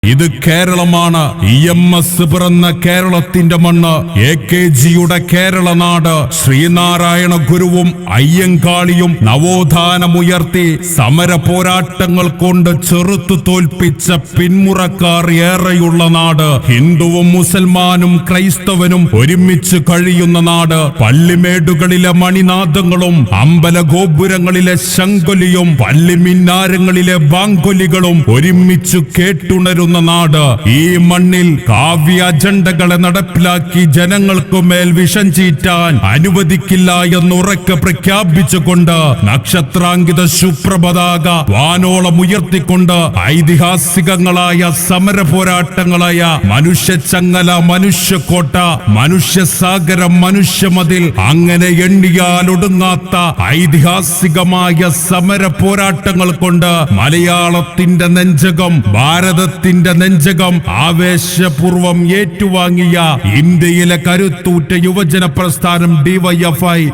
ഇത് കേരളമാണ്. EMS പിറന്ന കേരളത്തിന്റെ മണ്ണ്, AKGയുടെ കേരള നാട്. ശ്രീനാരായണ ഗുരുവും അയ്യങ്കാളിയും നവോത്ഥാനമുയർത്തി സമര പോരാട്ടങ്ങൾ കൊണ്ട് ചെറുത്തു തോൽപ്പിച്ച പിന്മുറക്കാർ ഏറെയുള്ള നാട്. ഹിന്ദുവും മുസൽമാനും ക്രൈസ്തവനും ഒരുമിച്ച് കഴിയുന്ന നാട്. പള്ളിമേടുകളിലെ മണിനാദങ്ങളും അമ്പല ഗോപുരങ്ങളിലെ ശങ്കൊലിയും പള്ളിമിന്നാരങ്ങളിലെ ബാങ്കൊലികളും ഒരുമിച്ച് കേട്ടുണരുന്ന നാട്. ഈ മണ്ണിൽ കാവ്യ അജണ്ടകളെ നടപ്പിലാക്കി ജനങ്ങൾക്കു മേൽ വിഷം ചീറ്റാൻ അനുവദിക്കില്ല എന്നുറക്കെ പ്രഖ്യാപിച്ചുകൊണ്ട് നക്ഷത്രാങ്കിത ശുഭ്രപതാക വാനോളം ഉയർത്തിക്കൊണ്ട് ഐതിഹാസികങ്ങളായ സമര പോരാട്ടങ്ങളായ മനുഷ്യച്ചങ്ങല, മനുഷ്യക്കോട്ട, മനുഷ്യസാഗരം, മനുഷ്യമതിൽ, അങ്ങനെ എണ്ണിയാൽ ഒടുങ്ങാത്ത ഐതിഹാസികമായ സമര പോരാട്ടങ്ങൾ കൊണ്ട് മലയാളത്തിന്റെ നെഞ്ചകം, ഭാരതത്തിന്റെ നെഞ്ചകം ആവേശപൂർവം ഏറ്റുവാങ്ങിയ ഇന്ത്യയിലെ കരുത്തൂറ്റ യുവജന പ്രസ്ഥാനം DYFI